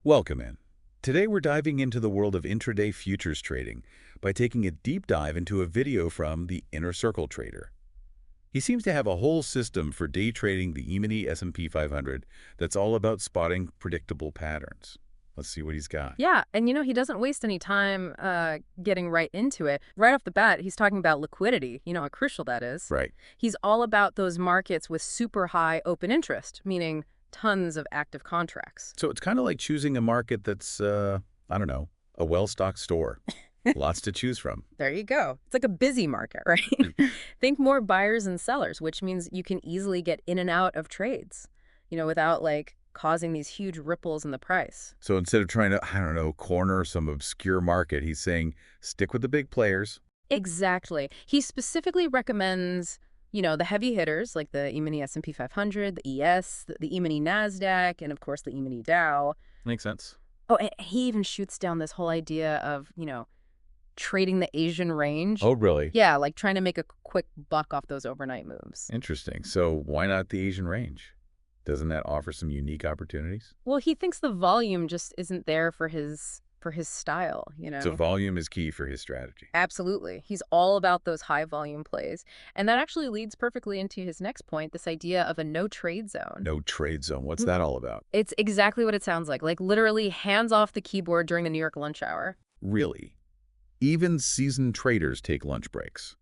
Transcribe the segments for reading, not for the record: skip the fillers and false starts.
Welcome in. Today we're diving into the world of intraday futures trading by taking a deep dive into a video from the Inner Circle Trader. He seems to have a whole system for day trading the E-mini S&P 500 that's all about spotting predictable patterns. Let's see what he's got. Yeah, and he doesn't waste any time getting right into it. Right off the bat, he's talking about liquidity, how crucial that is. Right. He's all about those markets with super high open interest, meaning tons of active contracts. So it's kind of like choosing a market that's, I don't know, a well-stocked store. Lots to choose from. There you go. It's like a busy market, right? Think more buyers and sellers, which means you can easily get in and out of trades, without causing these huge ripples in the price. So instead of trying to, I don't know, corner some obscure market, he's saying stick with the big players. Exactly. He specifically recommends, the heavy hitters like the E-mini S&P 500, the ES, the E-mini NASDAQ, and of course the E-mini Dow. Makes sense. Oh, and he even shoots down this whole idea of, trading the Asian range. Oh, really? Yeah, like trying to make a quick buck off those overnight moves. Interesting. So why not the Asian range? Doesn't that offer some unique opportunities? Well, he thinks the volume just isn't there for his style, So volume is key for his strategy. Absolutely. He's all about those high volume plays. And that actually leads perfectly into his next point, this idea of a no trade zone. No trade zone. What's that all about? It's exactly what it sounds like literally hands off the keyboard during the New York lunch hour. Really? Even seasoned traders take lunch breaks.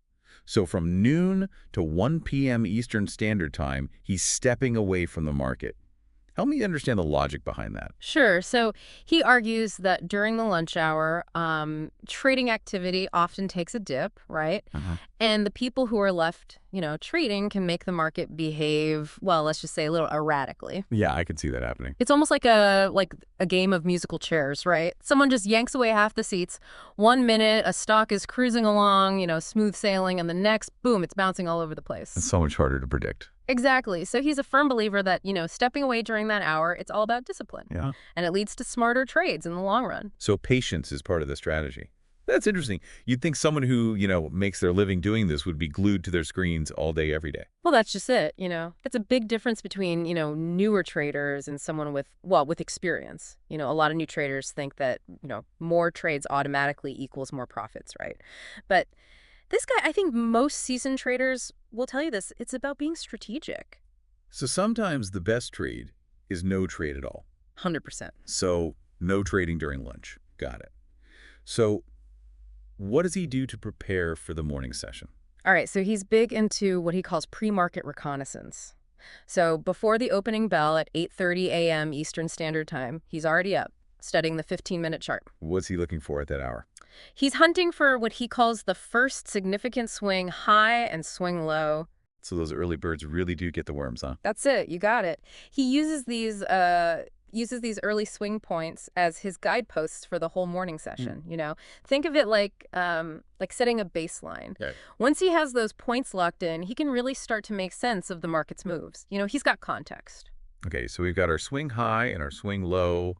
So from noon to 1 p.m. Eastern Standard Time, he's stepping away from the market. Help me understand the logic behind that. Sure. So he argues that during the lunch hour, trading activity often takes a dip, right? And the people who are left, trading can make the market behave, well, let's just say a little erratically. Yeah, I could see that happening. It's almost like a game of musical chairs, right? Someone just yanks away half the seats. 1 minute, a stock is cruising along, smooth sailing, and the next, boom, it's bouncing all over the place. It's so much harder to predict. Exactly. So he's a firm believer that, stepping away during that hour, it's all about discipline. Yeah. And it leads to smarter trades in the long run. So patience is part of the strategy. That's interesting. You'd think someone who, makes their living doing this would be glued to their screens all day, every day. Well, that's just it, It's a big difference between, newer traders and someone with experience. A lot of new traders think that, more trades automatically equals more profits, right? But this guy, I think most seasoned traders will tell you this. It's about being strategic. So sometimes the best trade is no trade at all. 100%. So no trading during lunch. Got it. So what does he do to prepare for the morning session? All right, so he's big into what he calls pre-market reconnaissance. So before the opening bell at 8:30 a.m. Eastern Standard Time, he's already up, studying the 15-minute chart. What's he looking for at that hour? He's hunting for what he calls the first significant swing high and swing low. So those early birds really do get the worms, huh? That's it. You got it. He uses these early swing points as his guideposts for the whole morning session. Think of it like setting a baseline. Okay. Once he has those points locked in, he can really start to make sense of the market's moves. He's got context. Okay, so we've got our swing high and our swing low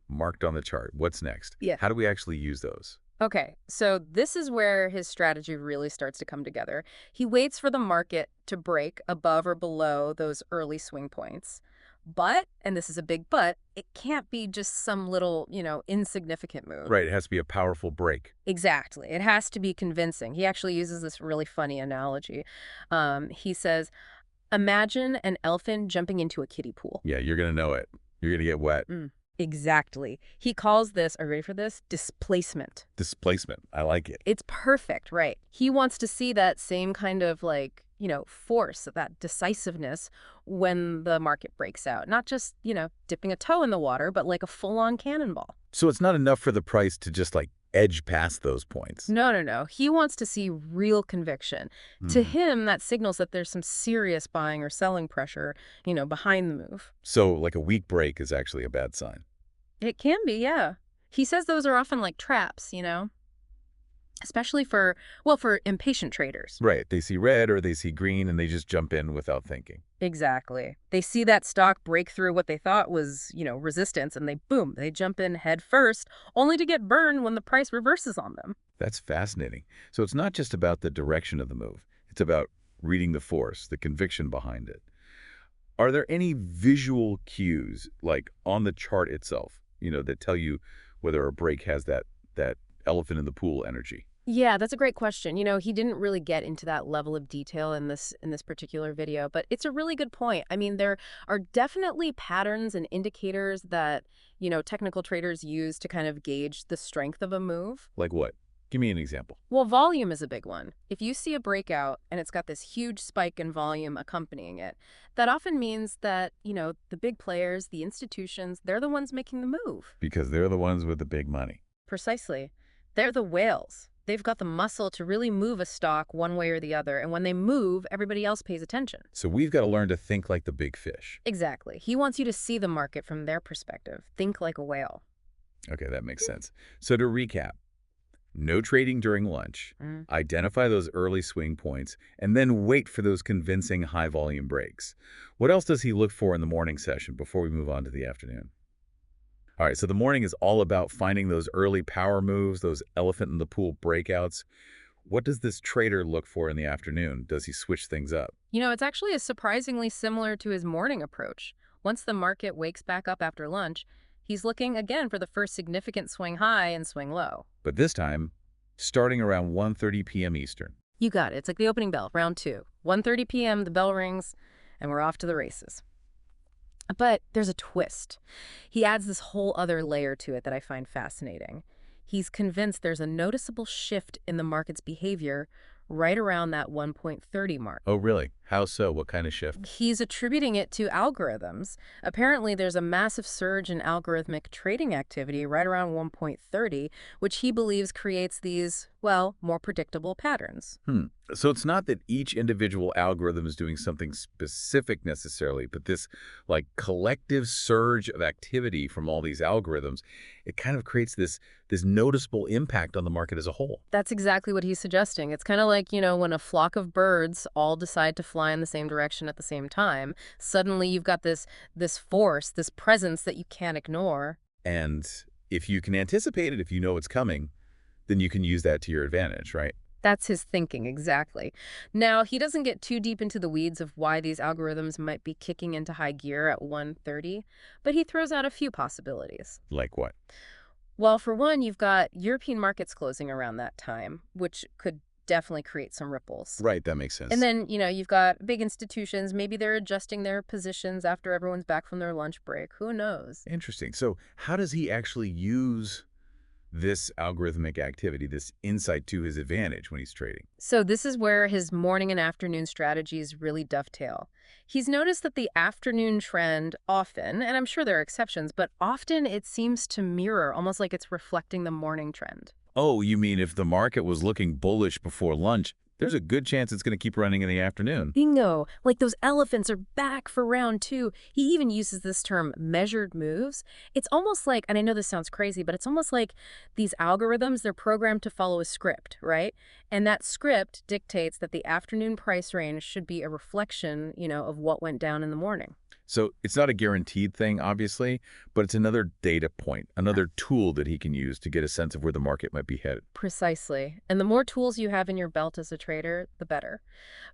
marked on the chart. What's next? Yeah. How do we actually use those? Okay, so this is where his strategy really starts to come together. He waits for the market to break above or below those early swing points. But, and this is a big but, it can't be just some little, insignificant move. Right, it has to be a powerful break. Exactly. It has to be convincing. He actually uses this really funny analogy. He says, imagine an elephant jumping into a kiddie pool. Yeah, you're going to know it. You're going to get wet. Exactly. He calls this, are you ready for this? Displacement. Displacement. I like it. It's perfect, right? He wants to see that same kind of force, that decisiveness when the market breaks out. Not just, dipping a toe in the water, but like a full-on cannonball. So it's not enough for the price to just edge past those points. No. He wants to see real conviction. To him, that signals that there's some serious buying or selling pressure, behind the move. So like a weak break is actually a bad sign. It can be, yeah. He says those are often like traps, especially for impatient traders. Right. They see red or they see green and they just jump in without thinking. Exactly. They see that stock break through what they thought was, resistance, and they jump in head first, only to get burned when the price reverses on them. That's fascinating. So it's not just about the direction of the move. It's about reading the force, the conviction behind it. Are there any visual cues, like on the chart itself, that tell you whether a break has that elephant in the pool energy? Yeah, that's a great question. He didn't really get into that level of detail in this particular video, but it's a really good point. I mean, there are definitely patterns and indicators that, technical traders use to kind of gauge the strength of a move. Like what? Give me an example. Well, volume is a big one. If you see a breakout and it's got this huge spike in volume accompanying it, that often means that, the big players, the institutions, they're the ones making the move. Because they're the ones with the big money. Precisely. They're the whales. They've got the muscle to really move a stock one way or the other, and when they move, everybody else pays attention. So we've got to learn to think like the big fish. Exactly. He wants you to see the market from their perspective. Think like a whale. Okay, that makes sense. So to recap, no trading during lunch, identify those early swing points, and then wait for those convincing high-volume breaks. What else does he look for in the morning session before we move on to the afternoon? All right, so the morning is all about finding those early power moves, those elephant in the pool breakouts. What does this trader look for in the afternoon? Does he switch things up? It's actually surprisingly similar to his morning approach. Once the market wakes back up after lunch, he's looking again for the first significant swing high and swing low. But this time, starting around 1:30 p.m. Eastern. You got it. It's like the opening bell, round 2. 1:30 p.m., the bell rings, and we're off to the races. But there's a twist. He adds this whole other layer to it that I find fascinating. He's convinced there's a noticeable shift in the market's behavior right around that 1.30 mark. Oh, really? How so? What kind of shift? He's attributing it to algorithms. Apparently, there's a massive surge in algorithmic trading activity right around 1.30, which he believes creates these, well, more predictable patterns. So it's not that each individual algorithm is doing something specific necessarily, but this like collective surge of activity from all these algorithms, it kind of creates this noticeable impact on the market as a whole. That's exactly what he's suggesting. It's kind of like, when a flock of birds all decide to fly in the same direction at the same time, suddenly you've got this force, this presence that you can't ignore. And if you can anticipate it, if you know it's coming, then you can use that to your advantage, right? That's his thinking, exactly. Now, he doesn't get too deep into the weeds of why these algorithms might be kicking into high gear at 1:30, but he throws out a few possibilities. Like what? Well, for one, you've got European markets closing around that time, which could definitely create some ripples. Right, that makes sense. And then, you've got big institutions. Maybe they're adjusting their positions after everyone's back from their lunch break. Who knows? Interesting. So how does he actually use this algorithmic activity, this insight to his advantage when he's trading? So this is where his morning and afternoon strategies really dovetail. He's noticed that the afternoon trend often, and I'm sure there are exceptions, but often it seems to mirror, almost like it's reflecting the morning trend. Oh, you mean if the market was looking bullish before lunch, there's a good chance it's going to keep running in the afternoon. Bingo! Like those elephants are back for round 2. He even uses this term measured moves. It's almost like, and I know this sounds crazy, but it's almost like these algorithms, they're programmed to follow a script, right? And that script dictates that the afternoon price range should be a reflection, of what went down in the morning. So it's not a guaranteed thing, obviously, but it's another data point, another tool that he can use to get a sense of where the market might be headed. Precisely. And the more tools you have in your belt as a trader, the better.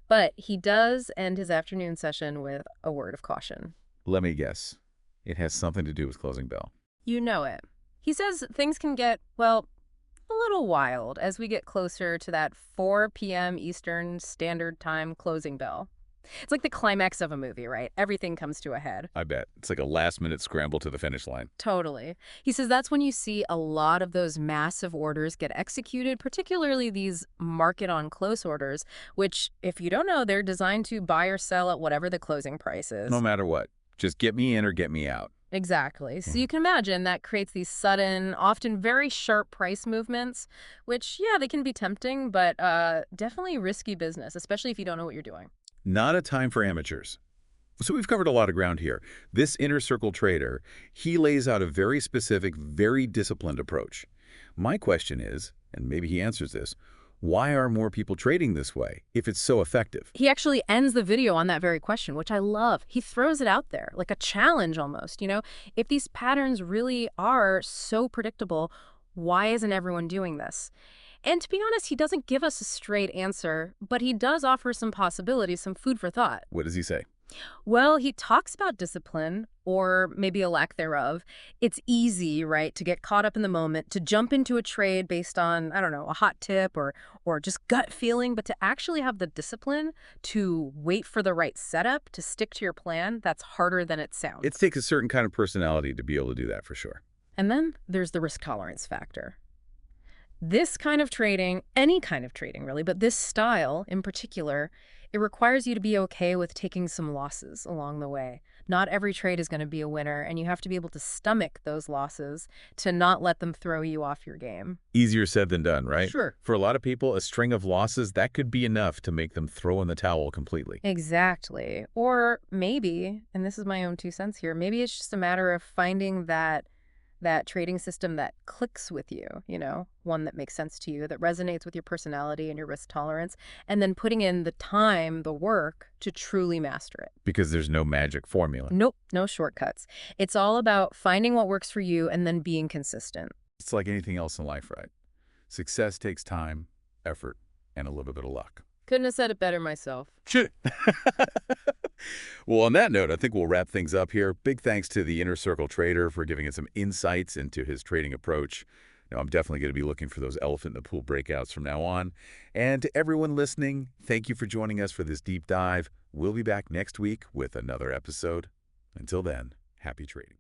But he does end his afternoon session with a word of caution. Let me guess. It has something to do with closing bell. You know it. He says things can get, well, a little wild as we get closer to that 4 p.m. Eastern Standard Time closing bell. It's like the climax of a movie, right? Everything comes to a head. I bet. It's like a last-minute scramble to the finish line. Totally. He says that's when you see a lot of those massive orders get executed, particularly these market-on-close orders, which, if you don't know, they're designed to buy or sell at whatever the closing price is. No matter what. Just get me in or get me out. Exactly. So you can imagine that creates these sudden, often very sharp price movements, which, yeah, they can be tempting, but definitely risky business, especially if you don't know what you're doing. Not a time for amateurs. So we've covered a lot of ground here. This inner circle trader, he lays out a very specific, very disciplined approach. My question is, and maybe he answers this, why are more people trading this way if it's so effective? He actually ends the video on that very question, which I love. He throws it out there, like a challenge almost. If these patterns really are so predictable, why isn't everyone doing this? And to be honest, he doesn't give us a straight answer, but he does offer some possibilities, some food for thought. What does he say? Well, he talks about discipline, or maybe a lack thereof. It's easy, right, to get caught up in the moment, to jump into a trade based on, I don't know, a hot tip or just gut feeling, but to actually have the discipline to wait for the right setup, to stick to your plan, that's harder than it It sounds. takes a certain kind of personality to be able to do that for sure. And then there's the risk tolerance factor. This kind of trading, any kind of trading really, but this style in particular, it requires you to be okay with taking some losses along the way. Not every trade is going to be a winner, and you have to be able to stomach those losses to not let them throw you off your game. Easier said than done, right? Sure. For a lot of people, a string of losses, that could be enough to make them throw in the towel completely. Exactly. Or maybe, and this is my own 2 cents here, maybe it's just a matter of finding that trading system that clicks with you, one that makes sense to you, that resonates with your personality and your risk tolerance, and then putting in the time, the work to truly master it. Because there's no magic formula. Nope, no shortcuts. It's all about finding what works for you and then being consistent. It's like anything else in life, right? Success takes time, effort, and a little bit of luck. Couldn't have said it better myself. Sure. Well, on that note, I think we'll wrap things up here. Big thanks to the Inner Circle Trader for giving us some insights into his trading approach. Now, I'm definitely going to be looking for those elephant in the pool breakouts from now on. And to everyone listening, thank you for joining us for this deep dive. We'll be back next week with another episode. Until then, happy trading.